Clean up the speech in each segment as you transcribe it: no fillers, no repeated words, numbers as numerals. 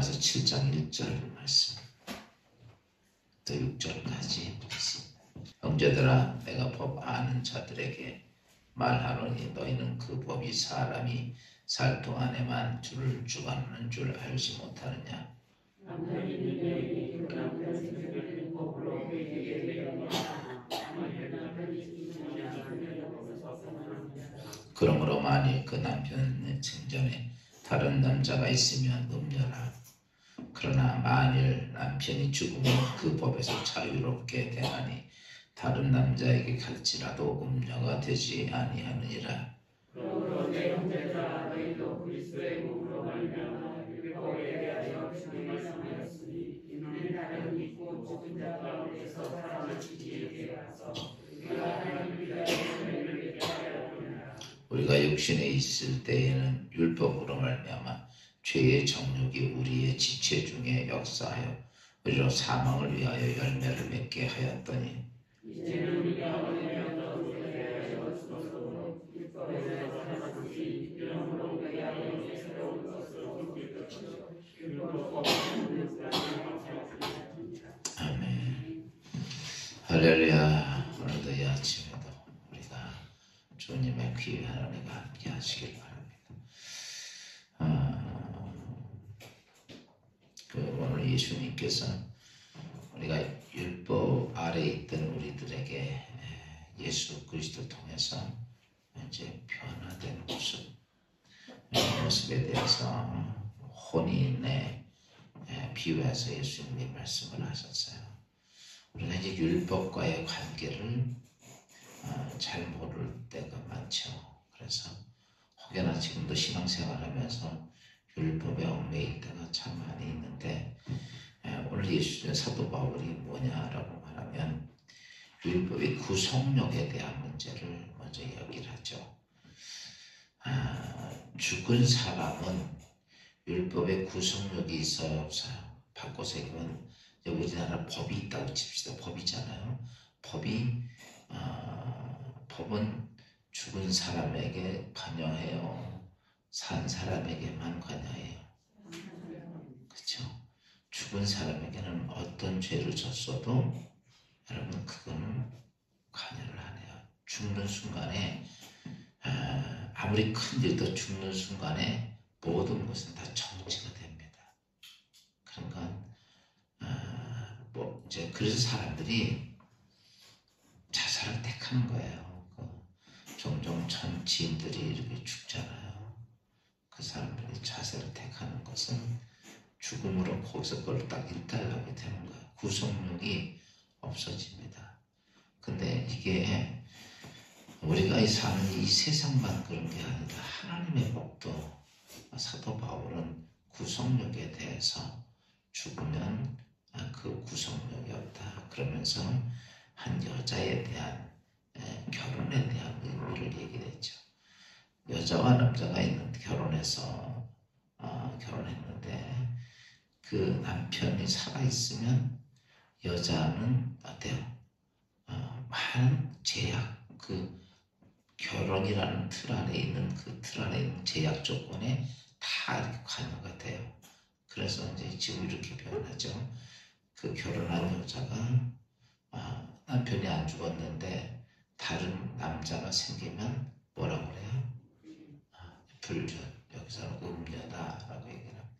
로마서 7장 1절 말씀 또 6절까지 있습니다. 형제들아, 내가 법 아는 자들에게 말하노니 너희는 그 법이 사람이 살 동안에만 주를 주관하는 줄 알지 못하느냐. 그러므로 만일 그 남편의 증전에 다른 남자가 있으면 음녀라. 그러나 만일 남편이 죽으면 그 법에서 자유롭게 되나니 다른 남자에게 갈지라도 음녀가 되지 아니하느니라. 그러므로 내 형제들아, 너희도 그리스도의 몸으로 말미암아 율법에 대하여 주님 말씀하였으니 이는 다른 믿고 죽은 자 가운데서 살아나시기 위해 와서 우리가 하나님을 위하여 생명을 하였느니라. 우리가 육신에 있을 때에는 율법으로 말미암아 죄의 정욕이 우리의 지체 중에 역사하여 우리로 사망을 위하여 열매를 맺게 하였더니 이제는 우리가 얻으려 너희에 대하여 죽었으므로 율법에서 살았으니 이러므로 우리하여 새로운 것으로 얻을 것이요 율법 없는 아멘. 할렐루야. 오늘도 이 아침에도 우리가 주님의 귀한 은혜가 함께 하시길 바랍니다. 오늘 예수님께서 우리가 율법 아래에 있던 우리들에게 예수 그리스도를 통해서 이제 변화된 모습에 대해서 혼인에 비유해서 예수님이 말씀을 하셨어요. 우리가 이제 율법과의 관계를 잘 모를 때가 많죠. 그래서 혹여나 지금도 신앙생활하면서 율법에 얽매일 때가 참 많이 있는데, 오늘 예수님 사도 바울이 뭐냐라고 말하면 율법의 구속력에 대한 문제를 먼저 이야기를 하죠. 죽은 사람은 율법의 구속력이 있어요, 없어요? 바꿔서 얘기하면 우리나라 법이 있다고 칩시다. 법이잖아요. 법은 죽은 사람에게 관여해요, 산 사람에게만 관여해요? 그렇죠? 죽은 사람에게는 어떤 죄를 졌어도 여러분 그거는 관여를 안 해요. 죽는 순간에 아무리 큰 일도 죽는 순간에 모든 것은 다 정지가 됩니다. 그러니까 이제 그래서 사람들이 자살을 택하는 거예요. 종종 정치인들이 이렇게 죽잖아요. 그 사람들이 자살을 택하는 것은 죽음으로 거기서 그걸 딱 일단하게 되는 거예요. 구속력이 없어집니다. 근데 이게 우리가 사는 이 세상만 그런 게 아니라 하나님의 법도 사도 바울은 구속력에 대해서 죽으면 그 구속력이 없다 그러면서 한 여자에 대한 결혼에 대한 의미를 얘기했죠. 여자와 남자가 결혼했는데 그 남편이 살아있으면 여자는 어때요? 많은 제약, 그 결혼이라는 틀 안에 있는 제약 조건에 다 이렇게 관여가 돼요. 그래서 이제 지금 이렇게 표현하죠. 그 결혼한 여자가 남편이 안 죽었는데 다른 남자가 생기면 뭐라고 그래요? 불륜, 여기서는 음녀다라고 얘기를 합니다.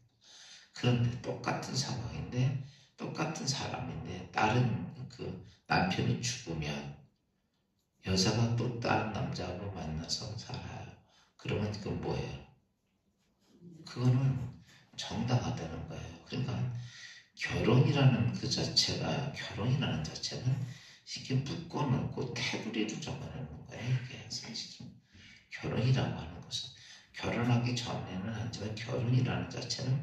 그런데 똑같은 상황인데, 똑같은 사람인데 다른 그 남편이 죽으면 여자가 또 다른 남자하고 만나서 살아요. 그러면 그건 뭐예요? 그거는 정당화되는 거예요. 그러니까 결혼이라는 자체는 이렇게 묶어놓고 테두리로 정해놓는 거예요. 이게 사실은 결혼이라고 하는 것은 결혼하기 전에는 하지만 결혼이라는 자체는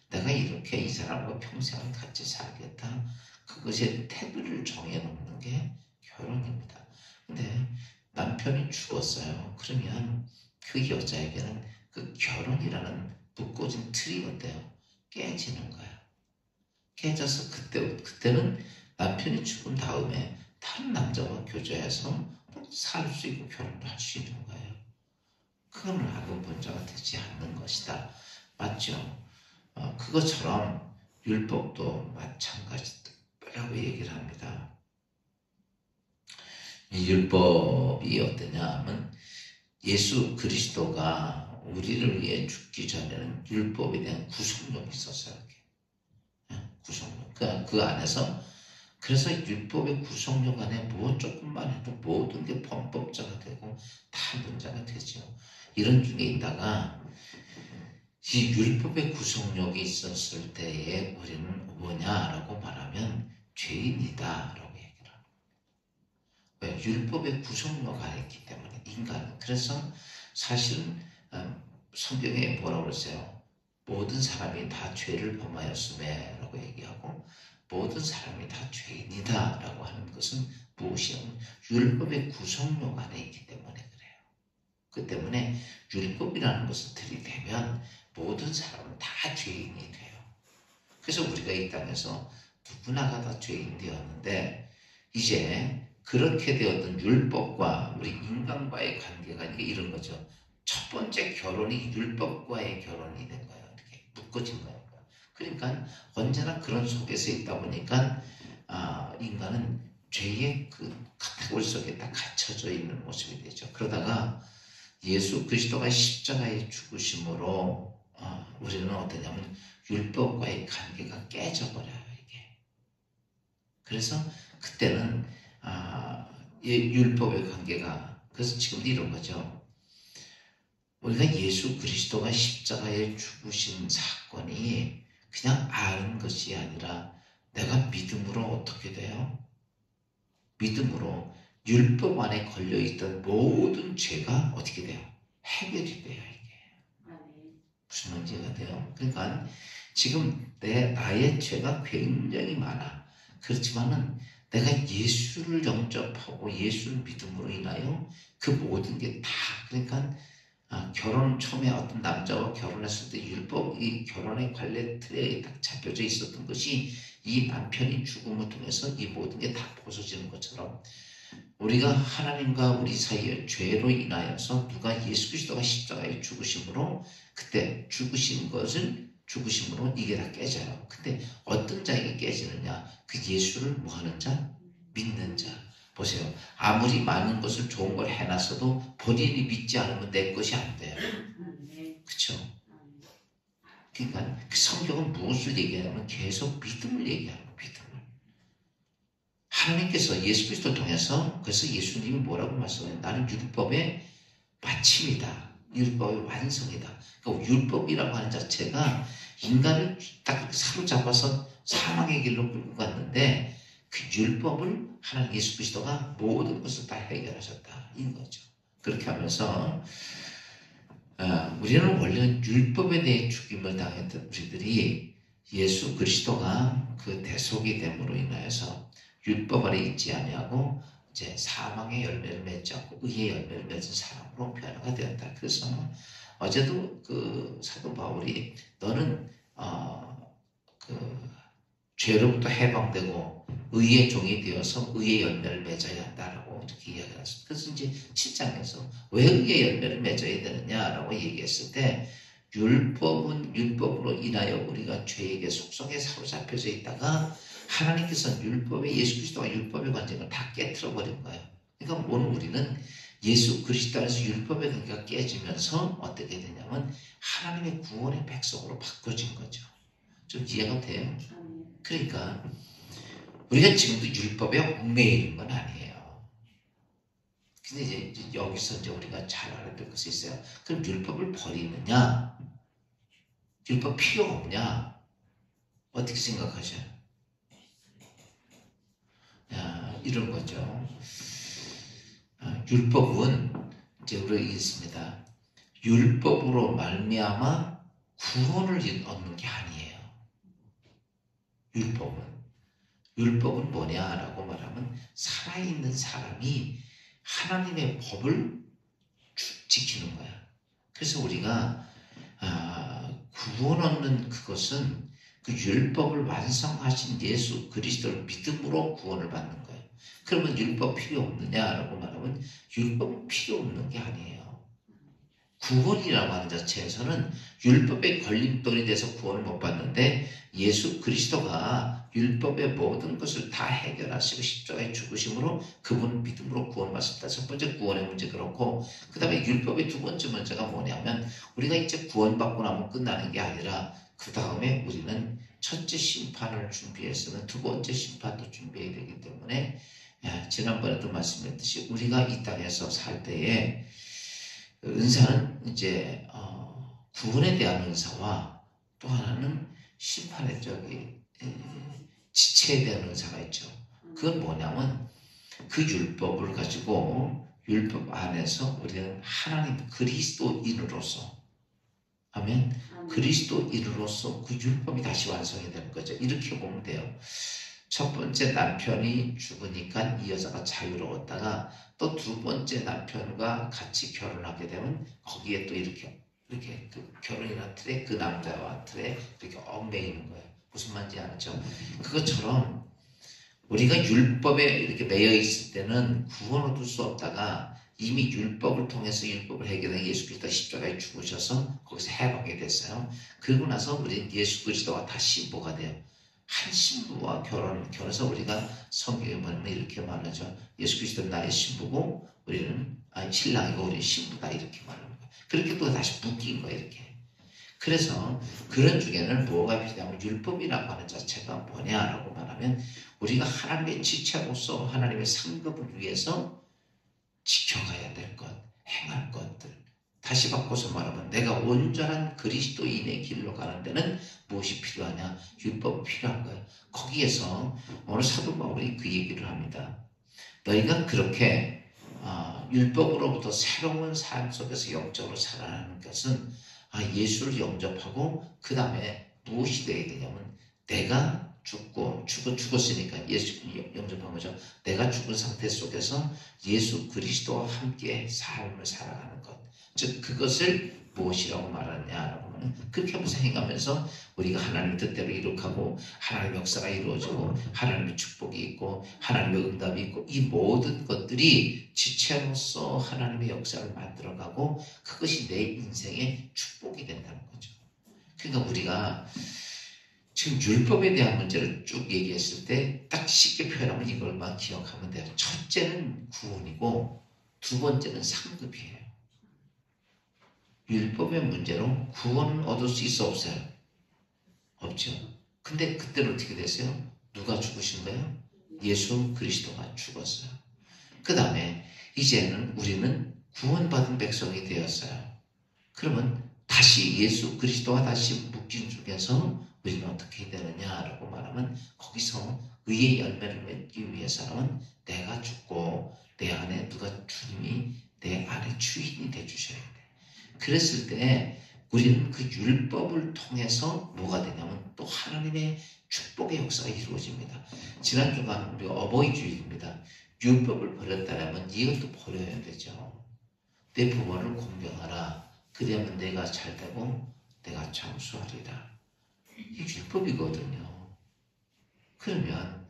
내가 이렇게 이 사람과 평생을 같이 살겠다, 그것의 테두리를 정해놓는 게 결혼입니다. 근데 남편이 죽었어요. 그러면 그 여자에게는 그 결혼이라는 묶어진 틀이 어때요? 깨지는 거예요. 깨져서 그때는 남편이 죽은 다음에 다른 남자와 교제해서 살 수 있고 결혼도 할 수 있는 거예요. 그건 악은 본자가 되지 않는 것이다. 맞죠? 그것처럼 율법도 마찬가지라고 얘기를 합니다. 이 율법이 어떠냐 하면 예수 그리스도가 우리를 위해 죽기 전에는 율법에 대한 구속력이 있었어요. 구속력. 그 안에서 그래서 율법의 구속력 안에 뭐 조금만 해도 모든 게 범법자가 되고 다 문제가 되죠. 이런 중에 있다가 이 율법의 구속력이 있었을 때에 우리는 뭐냐라고 말하면 죄인이다 라고 얘기를 합니다. 왜? 율법의 구속력 안에 있기 때문에 인간은. 그래서 사실은 성경에 뭐라고 그랬어요? 모든 사람이 다 죄를 범하였음에 라고 얘기하고 모든 사람이 다 죄인이다 라고 하는 것은 무엇이냐면 율법의 구속력 안에 있기 때문에 그래요. 그 때문에 율법이라는 것을 들이대면 모든 사람은 다 죄인이 돼요. 그래서 우리가 이 땅에서 누구나가 다 죄인 되었는데 이제 그렇게 되었던 율법과 우리 인간과의 관계가 이런 거죠. 첫 번째 결혼이 율법과의 결혼이 된 거예요. 이렇게 묶어진 거예요. 그러니까 언제나 그런 속에서 있다 보니까 인간은 죄의 그 카테고리 속에 딱 갇혀져 있는 모습이 되죠. 그러다가 예수 그리스도가 십자가에 죽으심으로 우리는 어떠냐면 율법과의 관계가 깨져버려요. 이게. 그래서 그때는 율법의 관계가 그래서 지금도 이런 거죠. 우리가 예수 그리스도가 십자가에 죽으신 사건이 그냥 아는 것이 아니라 내가 믿음으로 어떻게 돼요? 믿음으로 율법 안에 걸려있던 모든 죄가 어떻게 돼요? 해결이 돼요. 이게 무슨 문제가 돼요? 그러니까 지금 나의 죄가 굉장히 많아. 그렇지만은 내가 예수를 영접하고 예수를 믿음으로 인하여 그 모든 게 다 그러니까 결혼 처음에 어떤 남자와 결혼했을 때 율법이 결혼의 관례 틀에 딱 잡혀져 있었던 것이 이 남편이 죽음을 통해서 이 모든 게 다 벗어지는 것처럼 우리가 하나님과 우리 사이의 죄로 인하여서 누가 예수 그리스도가 십자가에 죽으심으로 그때 죽으심으로 이게 다 깨져요. 근데 어떤 자에게 깨지느냐? 그 예수를 뭐 하는 자? 믿는 자. 보세요. 아무리 많은 것을 좋은 걸 해놨어도 본인이 믿지 않으면 내 것이 안 돼요. 그렇죠? 그러니까 그 성경은 무엇을 얘기하냐면 계속 믿음을 얘기하는 거예요. 믿음을. 하나님께서 예수 그리스도를 통해서 그래서 예수님이 뭐라고 말씀해요? 나는 율법의 마침이다. 율법의 완성이다. 그러니까 율법이라고 하는 자체가 인간을 딱 사로잡아서 사망의 길로 끌고 갔는데 그 율법을 하나님 예수 그리스도가 모든 것을 다 해결하셨다. 인 거죠. 그렇게 하면서 우리는 원래 율법에 대해 죽임을 당했던 우리들이 예수 그리스도가 그 대속이 됨으로 인하여서 율법 아래 있지 아니하고 이제 사망의 열매를 맺지 않고 의의 열매를 맺은 사람으로 변화가 되었다. 그래서 어제도 그 사도 바울이 너는 그 죄로부터 해방되고 의의 종이 되어서 의의 열매를 맺어야 한다라고 이렇게 이야기를 했습니다. 그래서 이제 7장에서 왜 의의 열매를 맺어야 되느냐라고 얘기했을 때 율법으로 인하여 우리가 죄에게 속성에 사로잡혀져 있다가 하나님께서 율법에 예수 그리스도와 율법의 관계를 다 깨트려 버린 거예요. 그러니까 오늘 우리는 예수 그리스도 안에서 율법의 관계가 깨지면서 어떻게 되냐면 하나님의 구원의 백성으로 바꿔진 거죠. 좀 이해가 돼요? 그러니까 우리가 지금도 율법에 얽매여 있는 건 아니에요. 근데 이제 여기서 이제 우리가 잘 알아야 될 것이 있어요. 그럼 율법을 버리느냐? 율법 필요 없냐? 어떻게 생각하셔요? 이런 거죠. 율법은 이제 우리가 있습니다. 율법으로 말미암아 구원을 얻는 게 아니에요. 율법은 뭐냐라고 말하면 살아있는 사람이 하나님의 법을 지키는 거야. 그래서 우리가 구원 얻는 그것은 그 율법을 완성하신 예수 그리스도를 믿음으로 구원을 받는 거예요. 그러면 율법 필요 없느냐라고 말하면 율법은 필요 없는 게 아니에요. 구원이라고 하는 자체에서는 율법의 걸림돌이 돼서 구원을 못 받는데 예수 그리스도가 율법의 모든 것을 다 해결하시고 십자가에 죽으심으로 그분 믿음으로 구원받습니다. 첫 번째 구원의 문제 그렇고, 그 다음에 율법의 두 번째 문제가 뭐냐면 우리가 이제 구원받고 나면 끝나는 게 아니라 그 다음에 우리는 첫째 심판을 준비해서는 두 번째 심판도 준비해야 되기 때문에, 지난번에도 말씀했듯이 우리가 이 땅에서 살 때에 은사는 이제 구원에 대한 은사와 또 하나는 심판의 지체에 대한 은사가 있죠. 그건 뭐냐면 그 율법을 가지고 율법 안에서 우리는 하나님 그리스도인으로서, 아멘, 그리스도인으로서 그 율법이 다시 완성이 되는 거죠. 이렇게 보면 돼요. 첫 번째 남편이 죽으니까 이 여자가 자유로웠다가 또 두 번째 남편과 같이 결혼하게 되면 거기에 또 이렇게 그 결혼이라는 틀에 그 남자와 틀에 이렇게 얽매이는 거예요. 무슨 말인지 알죠? 그것처럼 우리가 율법에 이렇게 매여 있을 때는 구원 얻을 수 없다가 이미 율법을 통해서 율법을 해결한 예수 그리스도 십자가에 죽으셔서 거기서 해방이 됐어요. 그리고 나서 우리는 예수 그리스도와 다시 뭐가 돼요? 한 신부와 결혼해서 우리가 성경에 보면 이렇게 말하죠. 예수 그리스도는 나의 신부고 우리는 신랑이고 우리는 신부다 이렇게 말하는 거예요. 그렇게 또 다시 묶인 거예요. 이렇게. 그래서 그런 중에는 뭐가 필요하면 율법이라고 하는 자체가 뭐냐라고 말하면 우리가 하나님의 지체로서 하나님의 상급을 위해서 지켜가야 될 것, 행할 것들. 다시 바꿔서 말하면 내가 온전한 그리스도인의 길로 가는 데는 무엇이 필요하냐? 율법이 필요한 거예요. 거기에서 오늘 사도 바울이 그 얘기를 합니다. 너희가 그렇게 율법으로부터 새로운 삶 속에서 영적으로 살아가는 것은 예수를 영접하고 그 다음에 무엇이 되어야 되냐면 내가 죽었으니까 예수 영접한 거죠. 내가 죽은 상태 속에서 예수 그리스도와 함께 삶을 살아가는 것. 즉 그것을 무엇이라고 말하느냐라고 하면 그렇게 하면서 행하면서 우리가 하나님의 뜻대로 이룩하고 하나님의 역사가 이루어지고 하나님의 축복이 있고 하나님의 응답이 있고 이 모든 것들이 지체로서 하나님의 역사를 만들어가고 그것이 내 인생의 축복이 된다는 거죠. 그러니까 우리가 지금 율법에 대한 문제를 쭉 얘기했을 때 딱 쉽게 표현하면 이걸만 기억하면 돼요. 첫째는 구원이고 두 번째는 상급이에요. 율법의 문제로 구원을 얻을 수 있어 없어요? 없죠. 근데 그때는 어떻게 됐어요? 누가 죽으신 거예요? 예수 그리스도가 죽었어요. 그 다음에 이제는 우리는 구원받은 백성이 되었어요. 그러면 다시 예수 그리스도와 다시 묶인 중에서 우리는 어떻게 되느냐라고 말하면 거기서 의의 열매를 맺기 위해서는 내가 죽고 내 안에 주님이 내 안에 주인이 되주셔야 돼. 그랬을 때 우리는 그 율법을 통해서 뭐가 되냐면 또 하나님의 축복의 역사가 이루어집니다. 지난주간 우리가 어버이 주일입니다. 율법을 버렸다면 이것도 버려야 되죠. 내 부모를 공경하라. 그러면 내가 잘 되고 내가 장수하리라. 이게 율법이거든요. 그러면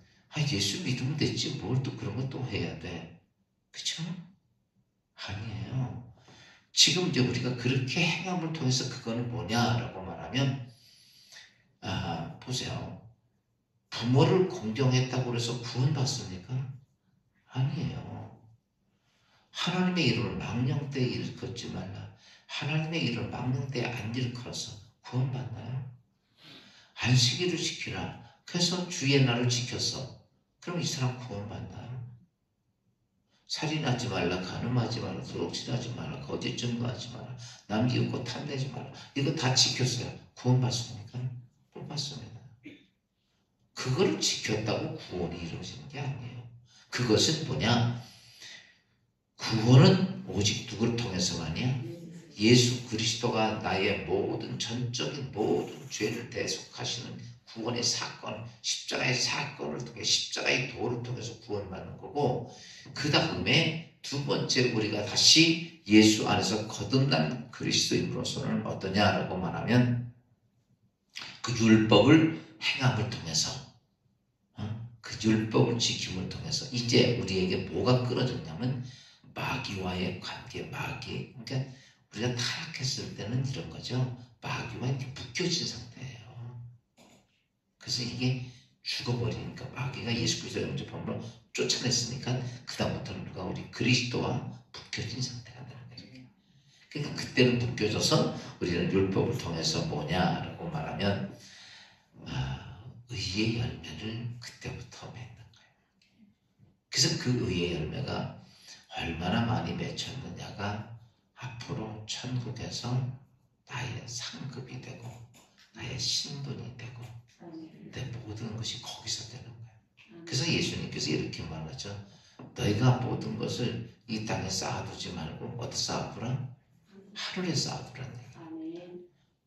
예수 믿으면 됐지 뭘 또 그런 것도 해야 돼. 그쵸? 아니에요. 지금 이제 우리가 그렇게 행함을 통해서 그거는 뭐냐라고 말하면 보세요. 부모를 공경했다고 해서 구원받습니까? 아니에요. 하나님의 이름을 망령되이 일컫지 말라. 하나님의 이름을 망령되이 안 일컬어서 구원받나요? 안식일을 지키라. 그래서 주의 날을 지켰어. 그럼 이 사람 구원받나요? 살인하지 말라, 간음하지 말라, 도둑질하지 말라, 거짓 증거하지 말라, 남 이웃과 탐내지 말라. 이거 다 지켰어요. 구원받습니까? 못 받습니다. 그거를 지켰다고 구원이 이루어지는 게 아니에요. 그것은 뭐냐? 구원은 오직 누구를 통해서만이야? 예수 그리스도가 나의 모든 전적인 모든 죄를 대속하시는 구원의 사건, 십자가의 사건을 통해 십자가의 도를 통해서 구원받는 거고 그 다음에 두 번째 우리가 다시 예수 안에서 거듭난 그리스도인으로서는 어떠냐라고 말하면 그 율법을 행함을 통해서 그 율법을 지킴을 통해서 이제 우리에게 뭐가 끊어졌냐면 마귀와의 관계, 그러니까 우리가 타락했을 때는 이런 거죠. 마귀와 이렇게 묶여진 상태예요. 그래서 이게 죽어버리니까 마귀가 예수 그리스도의 영접함으로 쫓아냈으니까 그 다음부터는 누가 우리 그리스도와 묶여진 상태가 되는 거죠. 그러니까 그때는 묶여져서 우리는 율법을 통해서 뭐냐라고 말하면 의의 열매를 그때부터 맺는 거예요. 그래서 그 의의 열매가 얼마나 많이 맺혔느냐가 앞으로 천국에서 나의 상급이 되고 나의 신분이 되고 내 모든 것이 거기서 되는 거예요. 그래서 예수님께서 이렇게 말하죠. 너희가 모든 것을 이 땅에 쌓아두지 말고 어디 쌓아두라? 하늘에 쌓아두라는 얘기예요.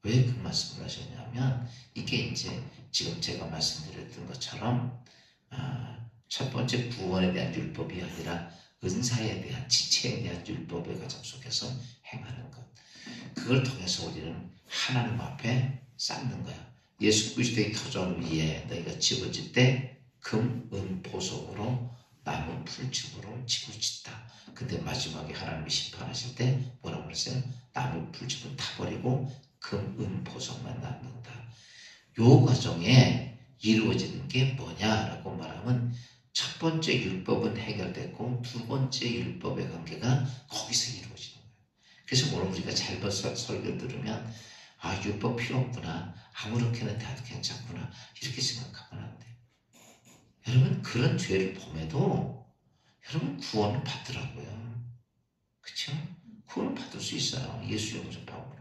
왜 그 말씀을 하셨냐면 이게 이제 지금 제가 말씀드렸던 것처럼 첫 번째 구원에 대한 율법이 아니라 은사에 대한 지체에 대한 율법의 과정 속에서 행하는 것. 그걸 통해서 우리는 하나님 앞에 쌓는 거야. 예수 그리스도의 터전 위에 너희가 집어질 때 금, 은, 보석으로 나무 풀집으로 집을 짓다. 근데 마지막에 하나님이 심판하실 때 뭐라고 그랬어요? 나무 풀집은 타버리고 금, 은, 보석만 남는다. 요 과정에 이루어지는 게 뭐냐라고 말하면 첫 번째 율법은 해결됐고 두 번째 율법의 관계가 거기서 이루어지는 거예요. 그래서 오늘 우리가 잘못 설교 들으면 율법 필요 없구나. 아무렇게나 다도 괜찮구나. 이렇게 생각하면 안 돼요. 여러분 그런 죄를 범해도 여러분 구원을 받더라고요. 그렇죠? 구원을 받을 수 있어요. 예수 영접함으로.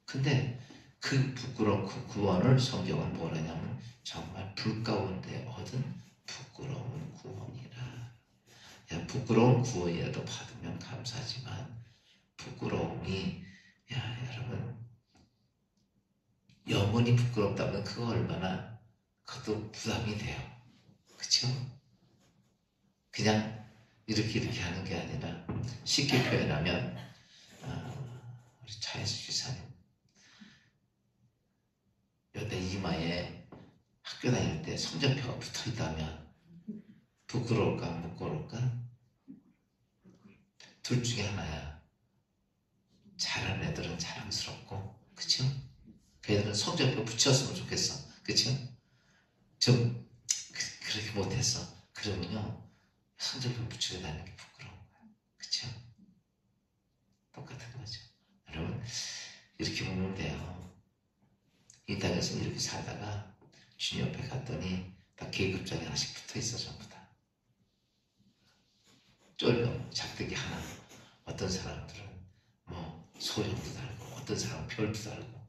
근데 그 부끄러운 그 구원을 성경은 뭐라냐면 정말 불 가운데 얻은 부끄러운 구원이라. 부끄러운 구원이라도 받으면 감사하지만 부끄러움이 여러분 영원히 부끄럽다면 그거 얼마나 그것도 부담이 돼요. 그렇죠? 그냥 이렇게 하는 게 아니라 쉽게 표현하면 우리 차혜수 기사님 내 이마에 학교 다닐 때 성적표가 붙어 있다면 부끄러울까 부끄러울까? 둘 중에 하나야. 잘하는 애들은 자랑스럽고, 그쵸? 그 애들은 성적표 붙였으면 좋겠어, 그쵸? 좀 그렇게 못했어. 그러면요 성적표 붙이고 다니는 게 부끄러운 거야, 그쵸? 똑같은 거죠. 여러분 이렇게 보면 돼요. 이 땅에서 이렇게 살다가 주님 옆에 갔더니 다 계급장이 하나씩 붙어 있어. 전부 다 쫄병 작대기 하나. 어떤 사람들은 뭐 소형도 달고 어떤 사람은 별도 달고.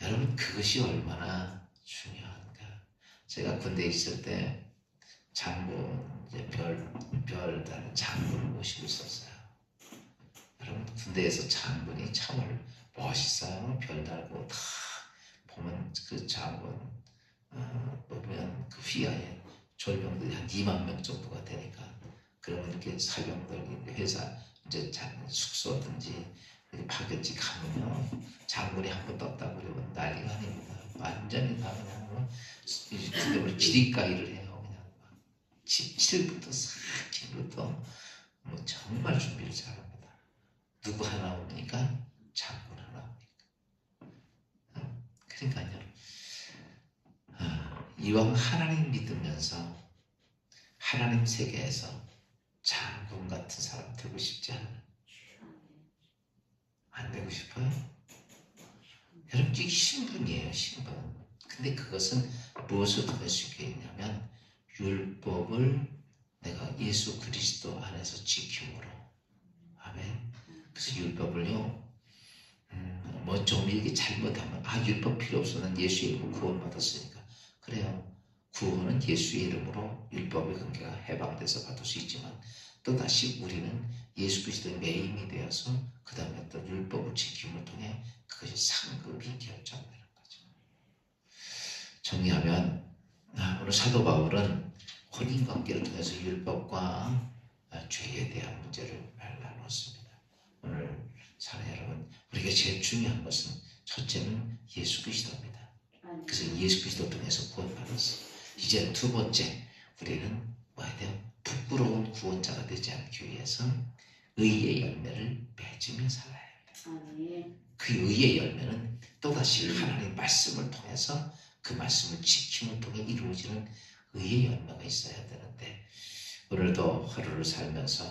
여러분 그것이 얼마나 중요한가. 제가 군대에 있을 때 장군 이제 별 다는 장군을 모시고 있었어요. 여러분 군대에서 장군이 참 멋있어요. 별 달고 다 보면 그 장군 보면 그 휘하에 졸병들이 한 2만 명 정도가 되니까 그러면 이렇게 사병들 회사 이제 숙소든지 파견지 가면요 장군이 한 번 떴다 그러면 난리가 아닙니다. 완전히 다 그냥 군대를 기립가이를 해요. 그냥 17부터 4층부터 뭐 정말 준비를 잘합니다. 누구 하나 오니까 장군 하나 오니까. 그러니까요. 이왕 하나님 믿으면서 하나님 세계에서 장군 같은 사람 되고 싶지 않아요? 안 되고 싶어요? 여러분 이게 신분이에요. 신분. 근데 그것은 무엇을 통해 수 있게 있냐면 율법을 내가 예수 그리스도 안에서 지킴으로. 아멘. 그래서 율법을요 뭐 좀 이렇게 잘못하면 율법 필요 없어. 난 예수의 이름으로 구원받았으니까. 그래요. 구원은 예수의 이름으로 율법의 관계가 해방돼서 받을 수 있지만 또다시 우리는 예수 그리스도의 매임이 되어서 그 다음에 또 율법을 지킴을 통해 그것이 상급이 결정되는 거죠. 정리하면 오늘 사도 바울은 혼인관계를 통해서 율법과 죄에 대한 문제를 나눴습니다. 오늘 사랑 여러분, 우리가 제일 중요한 것은 첫째는 예수 그리스도입니다. 그래서 예수 그리스도 통해서 구원받았어. 이제 두 번째, 우리는 뭐 해야 돼요? 부끄러운 구원자가 되지 않기 위해서 의의 열매를 맺으며 살아야 합니다. 아멘. 그 의의 열매는 또다시 하나님의 말씀을 통해서 그 말씀을 지킴을 통해 이루어지는 의의 열매가 있어야 되는데, 오늘도 하루를 살면서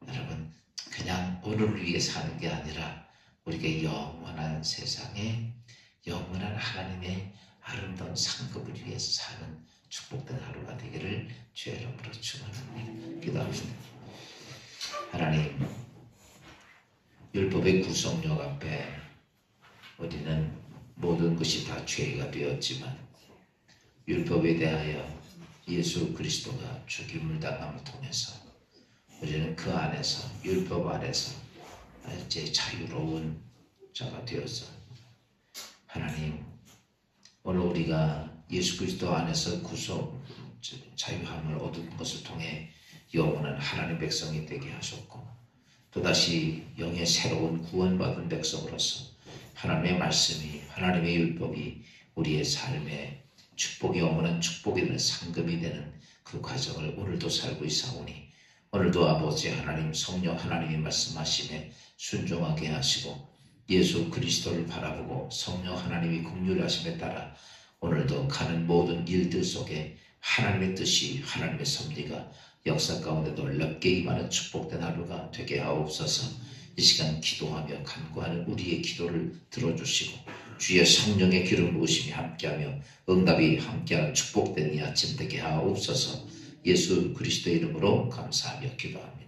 여러분 그냥 오늘을 위해 사는 게 아니라 우리가 영원한 세상에 영원한 하나님의 아름다운 상급을 위해서 사는 축복된 하루가 되기를 주의 이름으로 축원합니다. 기도합시다. 하나님, 율법의 구속력 앞에 우리는 모든 것이 다 죄가 되었지만 율법에 대하여 예수 그리스도가 죽임을 당함을 통해서 우리는 그 안에서, 율법 안에서 이제 자유로운 자가 되어서, 하나님 오늘 우리가 예수 그리스도 안에서 구속 자유함을 얻은 것을 통해 영원한 하나님 백성이 되게 하셨고, 또다시 영의 새로운 구원받은 백성으로서 하나님의 말씀이, 하나님의 율법이 우리의 삶에 축복이, 영원한 축복이 되는 상급이 되는 그 과정을 오늘도 살고 있사오니, 오늘도 아버지 하나님, 성령 하나님이 말씀하심에 순종하게 하시고 예수 그리스도를 바라보고 성령 하나님이 긍휼하심에 따라 오늘도 가는 모든 일들 속에 하나님의 뜻이, 하나님의 섭리가 역사 가운데 놀랍게 임하는 축복된 하루가 되게 하옵소서. 이 시간 기도하며 간구하는 우리의 기도를 들어주시고 주의 성령의 기름 부으심이 함께하며 응답이 함께하는 축복된 이 아침 되게 하옵소서. 예수 그리스도의 이름으로 감사하며 기도합니다.